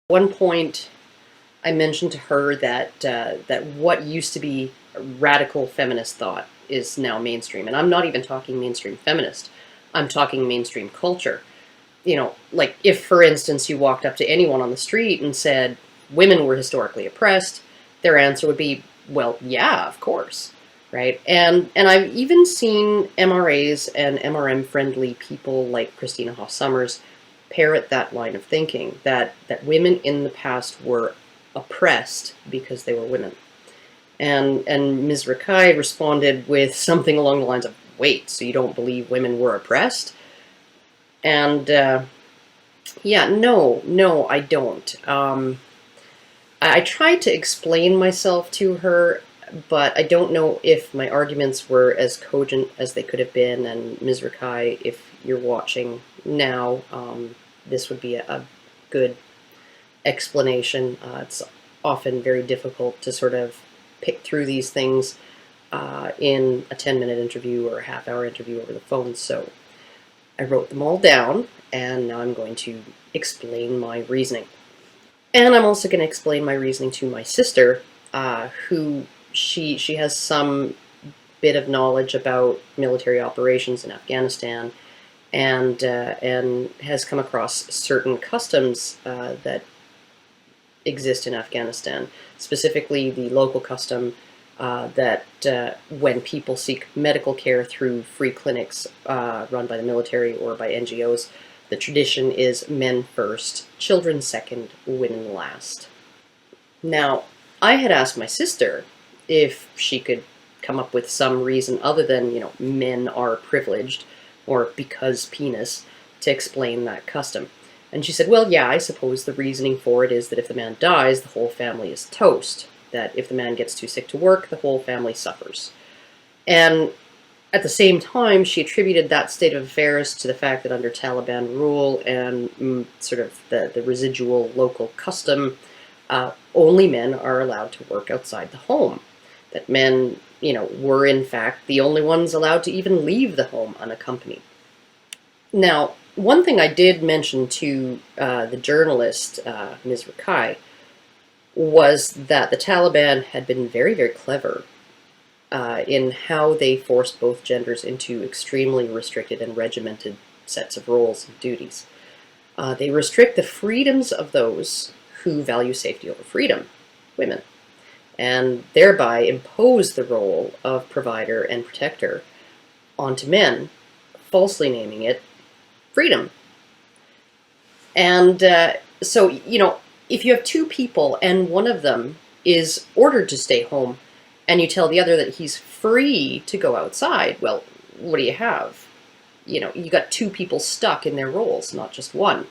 One point, I mentioned to her that that what used to be radical feminist thought is now mainstream, and I'm not even talking mainstream feminist. I'm talking mainstream culture. You know, like if, for instance, you walked up to anyone on the street and said women were historically oppressed, their answer would be, "Well, yeah, of course." Right? And I've even seen MRAs and MRM friendly people like Christina Hoff Sommers parrot that line of thinking, that women in the past were oppressed because they were women. And Ms. Rakai responded with something along the lines of, "Wait, so you don't believe women were oppressed?" And yeah, no, I don't. I tried to explain myself to her, but I don't know if my arguments were as cogent as they could have been. And Ms. Rakai, if you're watching now, this would be a good explanation. It's often very difficult to sort of pick through these things in a 10-minute interview or a half-hour interview over the phone. So I wrote them all down, and now I'm going to explain my reasoning. And I'm also going to explain my reasoning to my sister, who she has some bit of knowledge about military operations in Afghanistan, and has come across certain customs that exist in Afghanistan, specifically the local custom that when people seek medical care through free clinics run by the military or by NGOs, the tradition is men first, children second, women last. Now, I had asked my sister if she could come up with some reason other than, you know, men are privileged or because penis to explain that custom. And she said, well, yeah, I suppose the reasoning for it is that if the man dies, the whole family is toast. That if the man gets too sick to work, the whole family suffers. And at the same time, she attributed that state of affairs to the fact that under Taliban rule and sort of the residual local custom, only men are allowed to work outside the home. That men, you know, were in fact the only ones allowed to even leave the home unaccompanied. Now, one thing I did mention to the journalist, Ms. Rakai, was that the Taliban had been very, very clever in how they forced both genders into extremely restricted and regimented sets of roles and duties. They restrict the freedoms of those who value safety over freedom, women, and thereby impose the role of provider and protector onto men, falsely naming it freedom. And so, you know, if you have two people and one of them is ordered to stay home and you tell the other that he's free to go outside, well, what do you have? You know, you got two people stuck in their roles, not just one.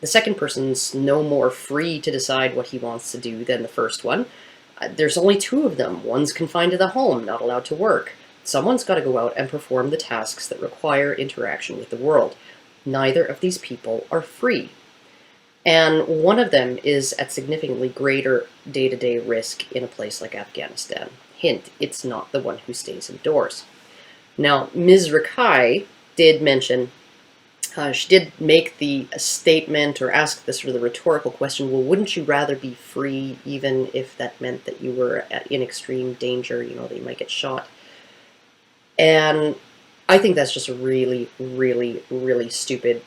The second person's no more free to decide what he wants to do than the first one. There's only two of them. One's confined to the home, not allowed to work. Someone's got to go out and perform the tasks that require interaction with the world. Neither of these people are free. And one of them is at significantly greater day-to-day risk in a place like Afghanistan. Hint, it's not the one who stays indoors. Now, Ms. Rakai did mention, she did make the statement or ask the sort of the rhetorical question, well, wouldn't you rather be free even if that meant that you were in extreme danger, you know, that you might get shot? And I think that's just a really, really, really stupid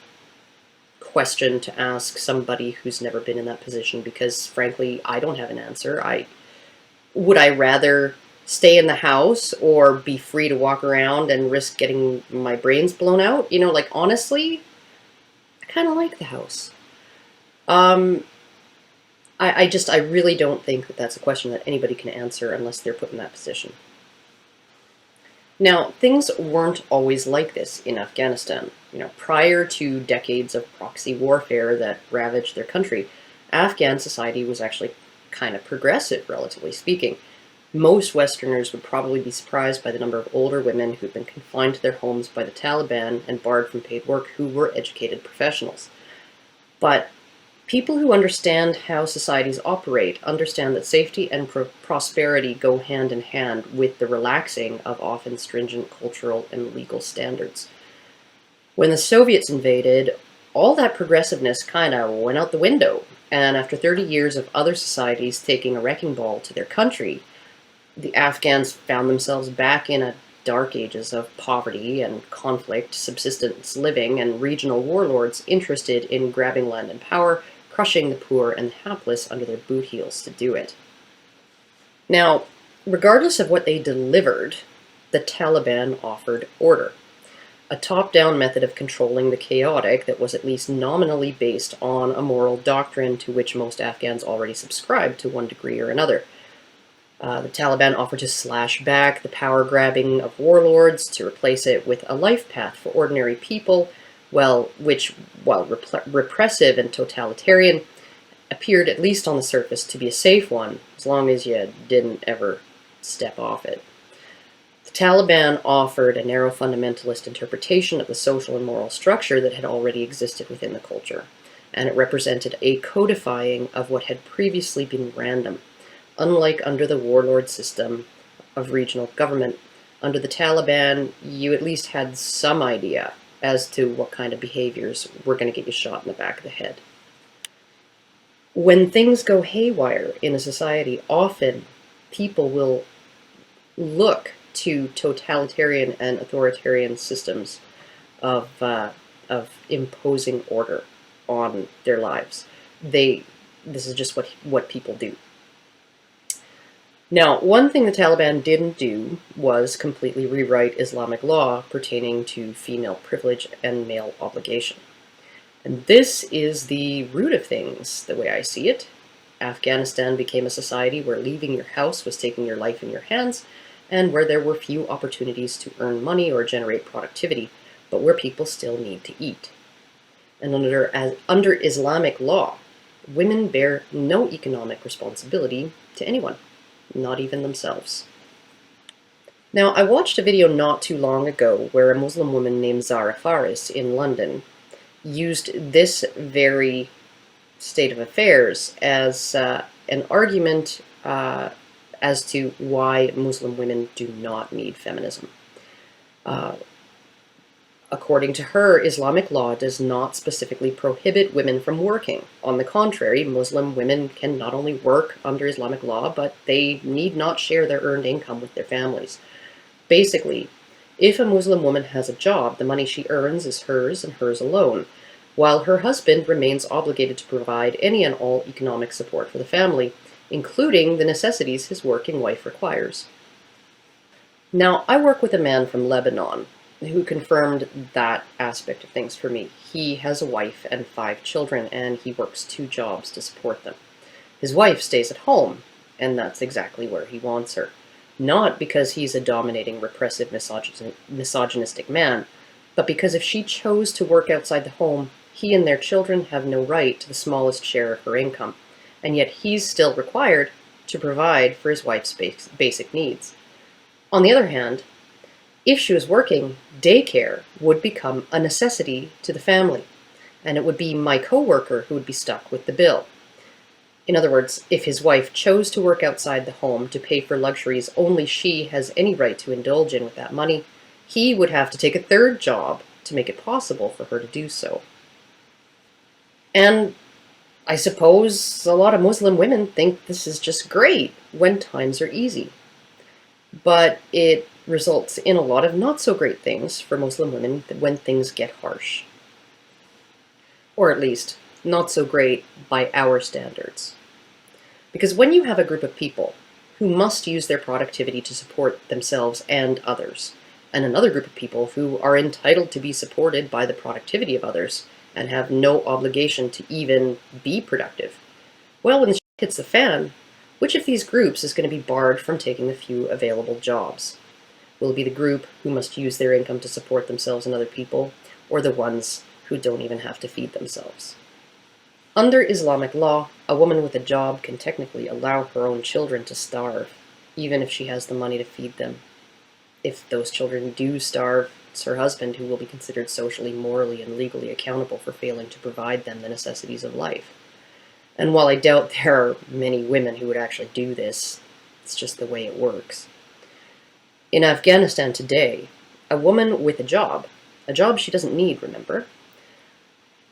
question to ask somebody who's never been in that position, because frankly, I don't have an answer. Would I rather stay in the house or be free to walk around and risk getting my brains blown out? You know, like, honestly, I kind of like the house. I really don't think that that's a question that anybody can answer unless they're put in that position. Now, things weren't always like this in Afghanistan. You know, prior to decades of proxy warfare that ravaged their country, Afghan society was actually kind of progressive, relatively speaking. Most Westerners would probably be surprised by the number of older women who'd been confined to their homes by the Taliban and barred from paid work who were educated professionals. But people who understand how societies operate understand that safety and prosperity go hand in hand with the relaxing of often stringent cultural and legal standards. When the Soviets invaded, all that progressiveness kind of went out the window. And after 30 years of other societies taking a wrecking ball to their country, the Afghans found themselves back in a dark ages of poverty and conflict, subsistence living, and regional warlords interested in grabbing land and power, crushing the poor and the hapless under their boot heels to do it. Now, regardless of what they delivered, the Taliban offered order. A top-down method of controlling the chaotic that was at least nominally based on a moral doctrine to which most Afghans already subscribed to one degree or another. The Taliban offered to slash back the power-grabbing of warlords, to replace it with a life path for ordinary people, which, while repressive and totalitarian, appeared, at least on the surface, to be a safe one, as long as you didn't ever step off it. The Taliban offered a narrow fundamentalist interpretation of the social and moral structure that had already existed within the culture, and it represented a codifying of what had previously been random. Unlike under the warlord system of regional government, under the Taliban, you at least had some idea as to what kind of behaviors were going to get you shot in the back of the head. When things go haywire in a society, often people will look to totalitarian and authoritarian systems of imposing order on their lives. This is just what people do. Now, one thing the Taliban didn't do was completely rewrite Islamic law pertaining to female privilege and male obligation. And this is the root of things, the way I see it. Afghanistan became a society where leaving your house was taking your life in your hands, and where there were few opportunities to earn money or generate productivity, but where people still need to eat. And under Islamic law, women bear no economic responsibility to anyone, not even themselves. Now, I watched a video not too long ago where a Muslim woman named Zara Faris in London used this very state of affairs as an argument as to why Muslim women do not need feminism. According to her, Islamic law does not specifically prohibit women from working. On the contrary, Muslim women can not only work under Islamic law, but they need not share their earned income with their families. Basically, if a Muslim woman has a job, the money she earns is hers and hers alone, while her husband remains obligated to provide any and all economic support for the family, including the necessities his working wife requires. Now, I work with a man from Lebanon who confirmed that aspect of things for me. He has a wife and 5 children, and he works 2 jobs to support them. His wife stays at home, and that's exactly where he wants her. Not because he's a dominating, repressive, misogynistic man, but because if she chose to work outside the home, he and their children have no right to the smallest share of her income, and yet he's still required to provide for his wife's basic needs. On the other hand, if she was working, daycare would become a necessity to the family, and it would be my coworker who would be stuck with the bill. In other words, if his wife chose to work outside the home to pay for luxuries only she has any right to indulge in with that money, he would have to take a 3rd job to make it possible for her to do so. And I suppose a lot of Muslim women think this is just great when times are easy. But it results in a lot of not so great things for Muslim women when things get harsh. Or at least, not so great by our standards. Because when you have a group of people who must use their productivity to support themselves and others, and another group of people who are entitled to be supported by the productivity of others and have no obligation to even be productive, well, when the shit hits the fan, which of these groups is going to be barred from taking the few available jobs? Will it be the group who must use their income to support themselves and other people, or the ones who don't even have to feed themselves? Under Islamic law, a woman with a job can technically allow her own children to starve, even if she has the money to feed them. If those children do starve, it's her husband who will be considered socially, morally, and legally accountable for failing to provide them the necessities of life. And while I doubt there are many women who would actually do this, it's just the way it works. In Afghanistan today, a woman with a job she doesn't need, remember,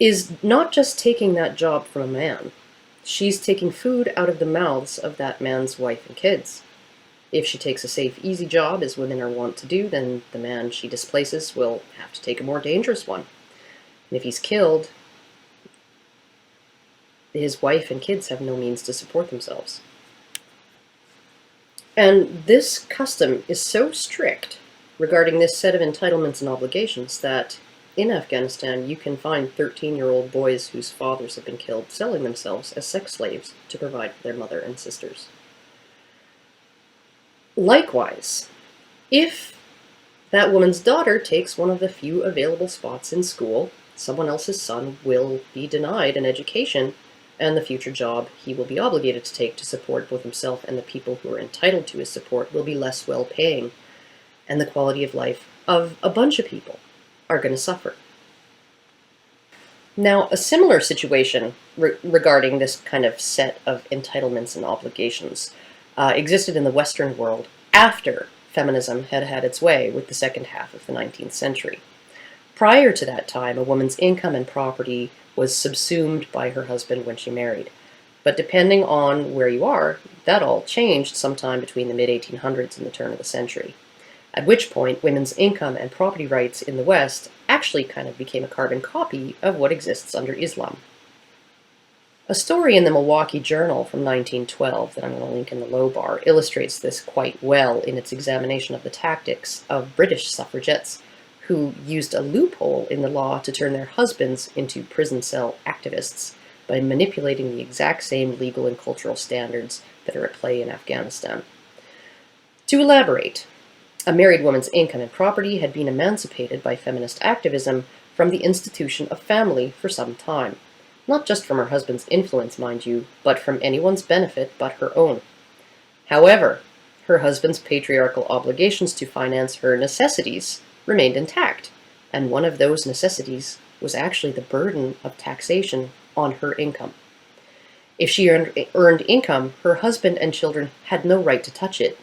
is not just taking that job from a man, she's taking food out of the mouths of that man's wife and kids. If she takes a safe, easy job, as women are wont to do, then the man she displaces will have to take a more dangerous one. And if he's killed, his wife and kids have no means to support themselves. And this custom is so strict regarding this set of entitlements and obligations that in Afghanistan you can find 13-year-old boys whose fathers have been killed selling themselves as sex slaves to provide for their mother and sisters. Likewise, if that woman's daughter takes one of the few available spots in school, someone else's son will be denied an education and the future job he will be obligated to take to support both himself and the people who are entitled to his support will be less well-paying, and the quality of life of a bunch of people are going to suffer. Now, a similar situation regarding this kind of set of entitlements and obligations existed in the Western world after feminism had had its way with the second half of the 19th century. Prior to that time, a woman's income and property was subsumed by her husband when she married. But depending on where you are, that all changed sometime between the mid-1800s and the turn of the century, at which point women's income and property rights in the West actually kind of became a carbon copy of what exists under Islam. A story in the Milwaukee Journal from 1912 that I'm going to link in the low bar illustrates this quite well in its examination of the tactics of British suffragettes who used a loophole in the law to turn their husbands into prison cell activists by manipulating the exact same legal and cultural standards that are at play in Afghanistan. To elaborate, a married woman's income and property had been emancipated by feminist activism from the institution of family for some time. Not just from her husband's influence, mind you, but from anyone's benefit but her own. However, her husband's patriarchal obligations to finance her necessities remained intact, and one of those necessities was actually the burden of taxation on her income. If she earned income, her husband and children had no right to touch it,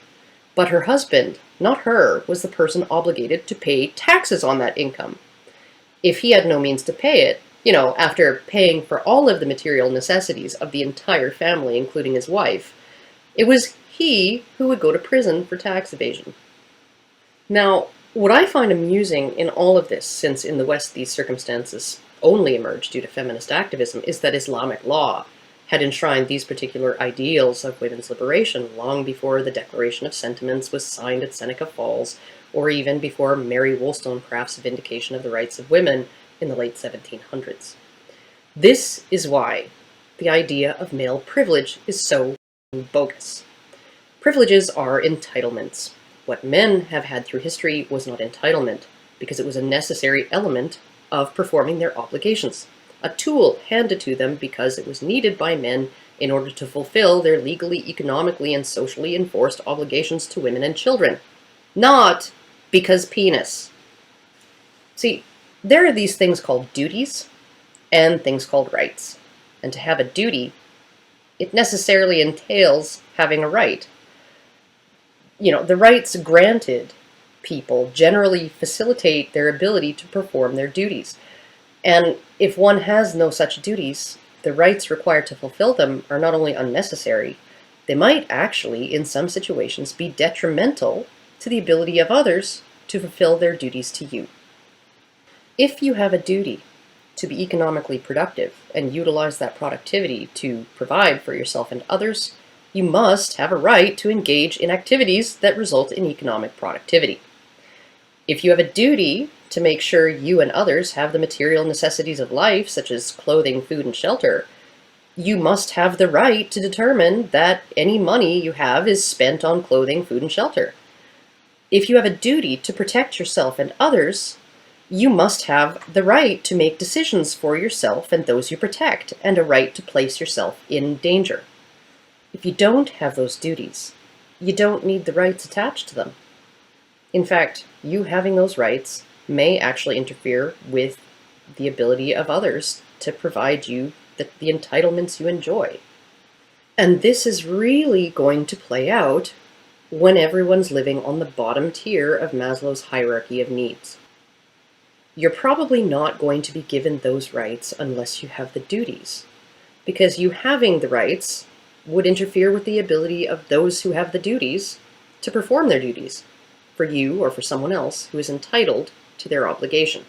but her husband, not her, was the person obligated to pay taxes on that income. If he had no means to pay it, after paying for all of the material necessities of the entire family, including his wife, it was he who would go to prison for tax evasion. Now, what I find amusing in all of this, since in the West these circumstances only emerged due to feminist activism, is that Islamic law had enshrined these particular ideals of women's liberation long before the Declaration of Sentiments was signed at Seneca Falls, or even before Mary Wollstonecraft's Vindication of the Rights of Women in the late 1700s. This is why the idea of male privilege is so bogus. Privileges are entitlements. What men have had through history was not entitlement, because it was a necessary element of performing their obligations, a tool handed to them because it was needed by men in order to fulfill their legally, economically, and socially enforced obligations to women and children, not because penis. See, there are these things called duties and things called rights. And to have a duty, it necessarily entails having a right. The rights granted people generally facilitate their ability to perform their duties. And if one has no such duties, the rights required to fulfill them are not only unnecessary, they might actually, in some situations, be detrimental to the ability of others to fulfill their duties to you. If you have a duty to be economically productive and utilize that productivity to provide for yourself and others, you must have a right to engage in activities that result in economic productivity. If you have a duty to make sure you and others have the material necessities of life, such as clothing, food, and shelter, you must have the right to determine that any money you have is spent on clothing, food, and shelter. If you have a duty to protect yourself and others, you must have the right to make decisions for yourself and those you protect, and a right to place yourself in danger. If you don't have those duties, you don't need the rights attached to them. In fact, you having those rights may actually interfere with the ability of others to provide you the entitlements you enjoy. And this is really going to play out when everyone's living on the bottom tier of Maslow's hierarchy of needs. You're probably not going to be given those rights unless you have the duties. because you having the rights would interfere with the ability of those who have the duties to perform their duties for you or for someone else who is entitled to their obligation.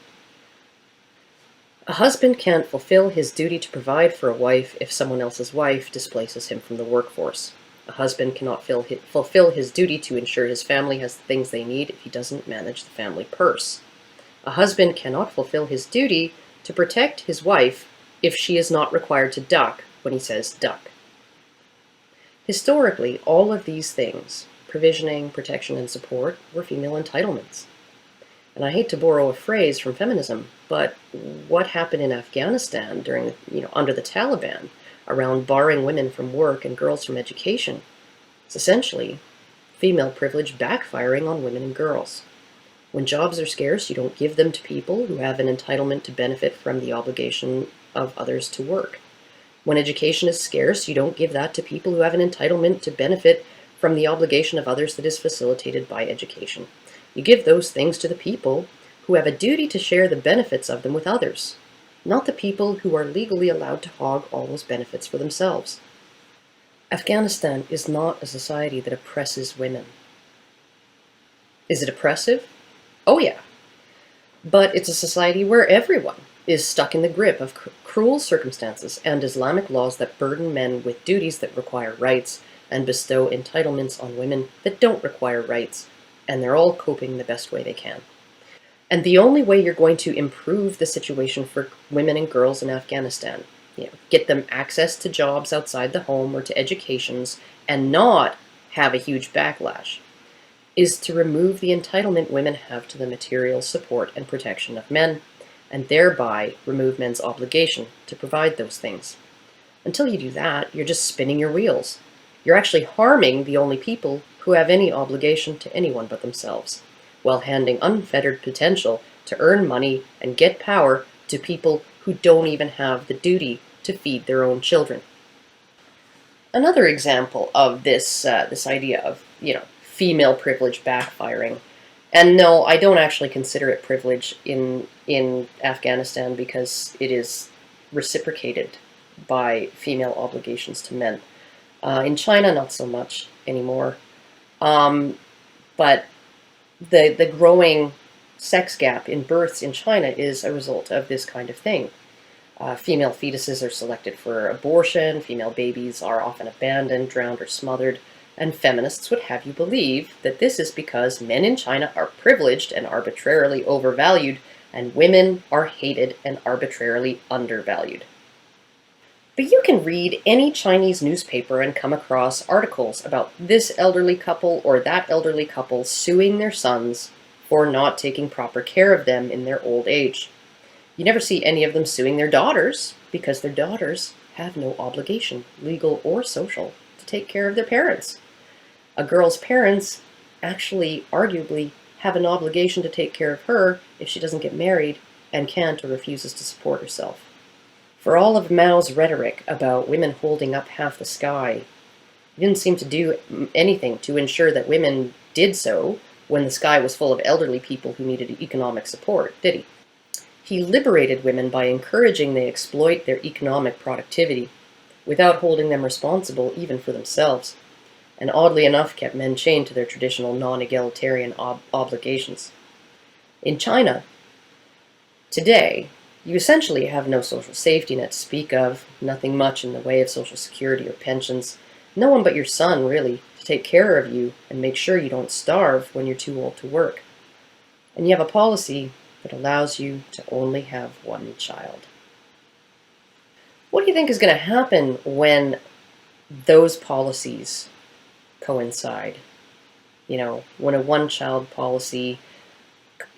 A husband can't fulfill his duty to provide for a wife if someone else's wife displaces him from the workforce. A husband cannot fulfill his duty to ensure his family has the things they need if he doesn't manage the family purse. A husband cannot fulfill his duty to protect his wife if she is not required to duck when he says duck. Historically, all of these things, provisioning, protection, and support, were female entitlements. And I hate to borrow a phrase from feminism, but what happened in Afghanistan during, under the Taliban around barring women from work and girls from education is essentially female privilege backfiring on women and girls. When jobs are scarce, you don't give them to people who have an entitlement to benefit from the obligation of others to work. When education is scarce, you don't give that to people who have an entitlement to benefit from the obligation of others that is facilitated by education. You give those things to the people who have a duty to share the benefits of them with others, not the people who are legally allowed to hog all those benefits for themselves. Afghanistan is not a society that oppresses women. Is it oppressive? Oh yeah. But it's a society where everyone is stuck in the grip of cruel circumstances and Islamic laws that burden men with duties that require rights and bestow entitlements on women that don't require rights, and they're all coping the best way they can. And the only way you're going to improve the situation for women and girls in Afghanistan, get them access to jobs outside the home or to educations and not have a huge backlash, is to remove the entitlement women have to the material support and protection of men, and thereby remove men's obligation to provide those things. Until you do that, you're just spinning your wheels. You're actually harming the only people who have any obligation to anyone but themselves, while handing unfettered potential to earn money and get power to people who don't even have the duty to feed their own children. Another example of this idea of female privilege backfiring, and no, I don't actually consider it privilege in Afghanistan because it is reciprocated by female obligations to men. In China, not so much anymore. But the growing sex gap in births in China is a result of this kind of thing. Female fetuses are selected for abortion, female babies are often abandoned, drowned, or smothered, and feminists would have you believe that this is because men in China are privileged and arbitrarily overvalued, and women are hated and arbitrarily undervalued. But you can read any Chinese newspaper and come across articles about this elderly couple or that elderly couple suing their sons for not taking proper care of them in their old age. You never see any of them suing their daughters because their daughters have no obligation, legal or social, to take care of their parents. A girl's parents actually, arguably, have an obligation to take care of her if she doesn't get married and can't or refuses to support herself. For all of Mao's rhetoric about women holding up half the sky, he didn't seem to do anything to ensure that women did so when the sky was full of elderly people who needed economic support, did he? He liberated women by encouraging they exploit their economic productivity without holding them responsible even for themselves, and oddly enough kept men chained to their traditional non-egalitarian obligations. In China, today, you essentially have no social safety net to speak of, nothing much in the way of social security or pensions, no one but your son, really, to take care of you and make sure you don't starve when you're too old to work. And you have a policy that allows you to only have one child. What do you think is going to happen when those policies coincide? When a one-child policy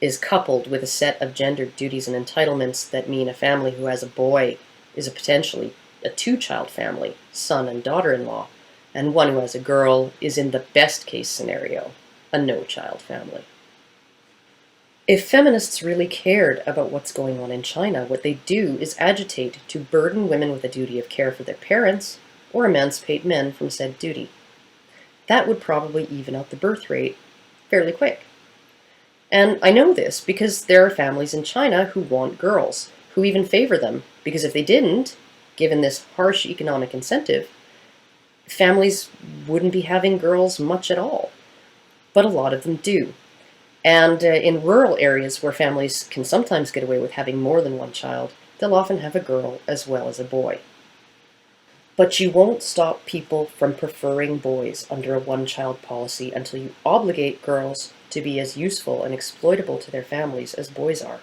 is coupled with a set of gendered duties and entitlements that mean a family who has a boy is potentially a two-child family, son and daughter-in-law, and one who has a girl is, in the best-case scenario, a no-child family. If feminists really cared about what's going on in China, what they do is agitate to burden women with a duty of care for their parents or emancipate men from said duty. That would probably even out the birth rate fairly quick. And I know this because there are families in China who want girls, who even favor them, because if they didn't, given this harsh economic incentive, families wouldn't be having girls much at all. But a lot of them do. And in rural areas where families can sometimes get away with having more than one child, they'll often have a girl as well as a boy. But you won't stop people from preferring boys under a one-child policy until you obligate girls to be as useful and exploitable to their families as boys are.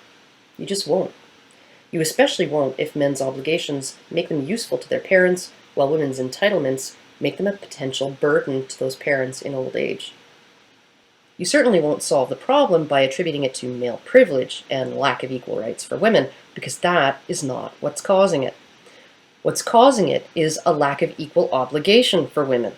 You just won't. You especially won't if men's obligations make them useful to their parents, while women's entitlements make them a potential burden to those parents in old age. You certainly won't solve the problem by attributing it to male privilege and lack of equal rights for women, because that is not what's causing it. What's causing it is a lack of equal obligation for women.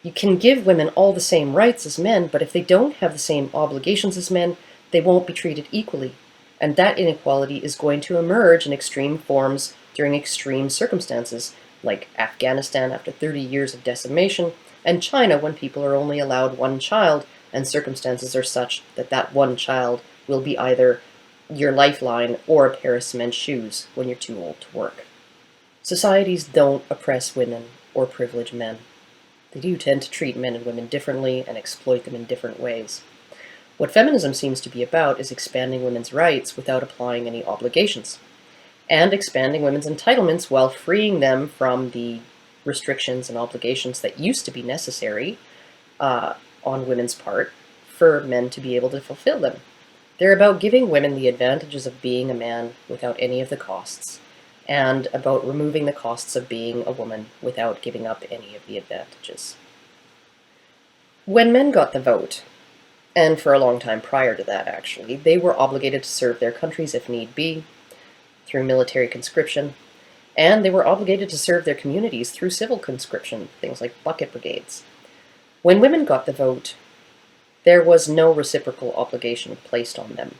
You can give women all the same rights as men, but if they don't have the same obligations as men, they won't be treated equally. And that inequality is going to emerge in extreme forms during extreme circumstances, like Afghanistan after 30 years of decimation, and China when people are only allowed one child, and circumstances are such that that one child will be either your lifeline or a pair of cement shoes when you're too old to work. Societies don't oppress women or privilege men. They do tend to treat men and women differently and exploit them in different ways. What feminism seems to be about is expanding women's rights without applying any obligations, and expanding women's entitlements while freeing them from the restrictions and obligations that used to be necessary on women's part for men to be able to fulfill them. They're about giving women the advantages of being a man without any of the costs, and about removing the costs of being a woman without giving up any of the advantages. When men got the vote, and for a long time prior to that actually, they were obligated to serve their countries if need be, through military conscription, and they were obligated to serve their communities through civil conscription, things like bucket brigades. When women got the vote, there was no reciprocal obligation placed on them.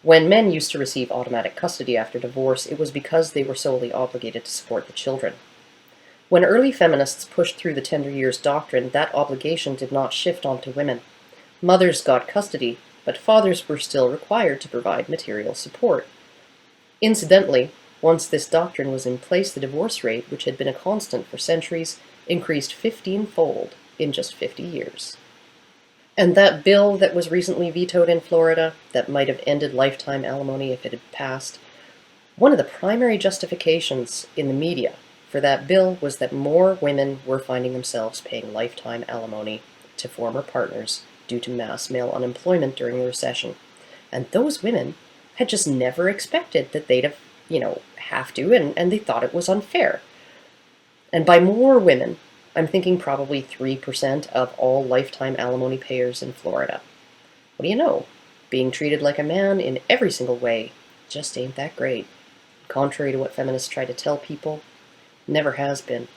When men used to receive automatic custody after divorce, it was because they were solely obligated to support the children. When early feminists pushed through the tender years doctrine, that obligation did not shift onto women. Mothers got custody, but fathers were still required to provide material support. Incidentally, once this doctrine was in place, the divorce rate, which had been a constant for centuries, increased 15-fold in just 50 years. And that bill that was recently vetoed in Florida, that might have ended lifetime alimony if it had passed, one of the primary justifications in the media for that bill was that more women were finding themselves paying lifetime alimony to former partners due to mass male unemployment during the recession. And those women had just never expected that they'd have to, and they thought it was unfair. And by more women, I'm thinking probably 3% of all lifetime alimony payers in Florida. What do you know? Being treated like a man in every single way just ain't that great. Contrary to what feminists try to tell people, never has been.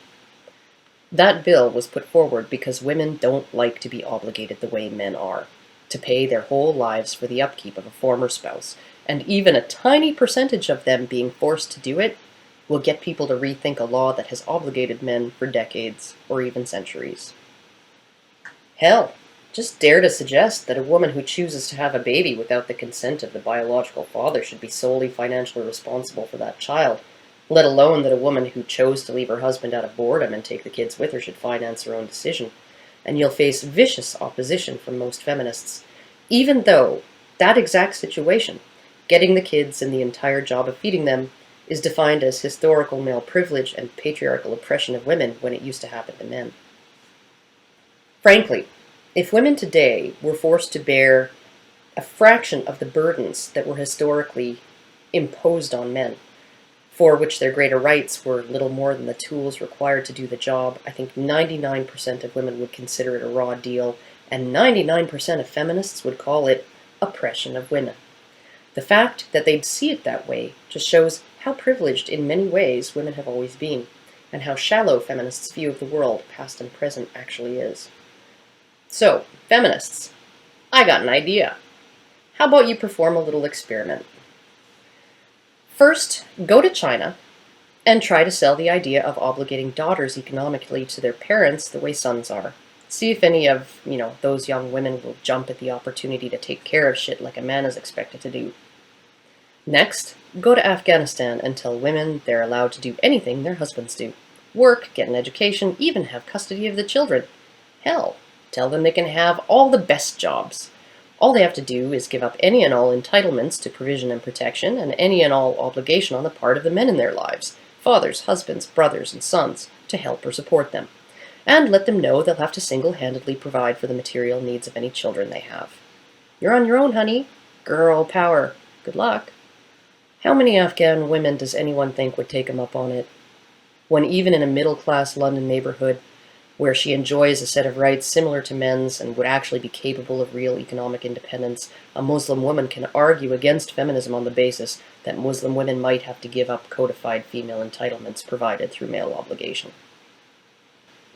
That bill was put forward because women don't like to be obligated the way men are, to pay their whole lives for the upkeep of a former spouse, and even a tiny percentage of them being forced to do it will get people to rethink a law that has obligated men for decades or even centuries. Hell, just dare to suggest that a woman who chooses to have a baby without the consent of the biological father should be solely financially responsible for that child, let alone that a woman who chose to leave her husband out of boredom and take the kids with her should finance her own decision. And you'll face vicious opposition from most feminists, even though that exact situation, getting the kids and the entire job of feeding them, is defined as historical male privilege and patriarchal oppression of women when it used to happen to men. Frankly, if women today were forced to bear a fraction of the burdens that were historically imposed on men, for which their greater rights were little more than the tools required to do the job, I think 99% of women would consider it a raw deal, and 99% of feminists would call it oppression of women. The fact that they'd see it that way just shows how privileged in many ways women have always been, and how shallow feminists' view of the world, past and present, actually is. So, feminists, I got an idea. How about you perform a little experiment? First, go to China and try to sell the idea of obligating daughters economically to their parents the way sons are. See if any of, those young women will jump at the opportunity to take care of shit like a man is expected to do. Next, go to Afghanistan and tell women they're allowed to do anything their husbands do. Work, get an education, even have custody of the children. Hell, tell them they can have all the best jobs. All they have to do is give up any and all entitlements to provision and protection, and any and all obligation on the part of the men in their lives, fathers, husbands, brothers, and sons, to help or support them. And let them know they'll have to single-handedly provide for the material needs of any children they have. You're on your own, honey. Girl power. Good luck. How many Afghan women does anyone think would take him up on it? When even in a middle-class London neighborhood, where she enjoys a set of rights similar to men's and would actually be capable of real economic independence, a Muslim woman can argue against feminism on the basis that Muslim women might have to give up codified female entitlements provided through male obligation.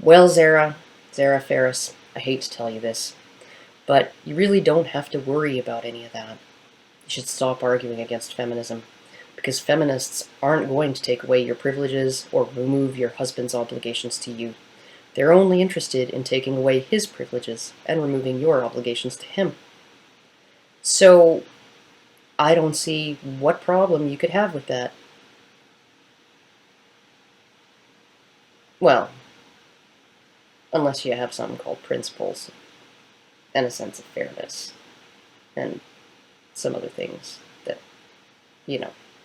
Well, Zara Ferris, I hate to tell you this, but you really don't have to worry about any of that. You should stop arguing against feminism, because feminists aren't going to take away your privileges or remove your husband's obligations to you. They're only interested in taking away his privileges and removing your obligations to him. So, I don't see what problem you could have with that. Well, unless you have something called principles and a sense of fairness and some other things that,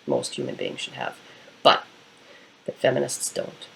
most human beings should have, but that feminists don't.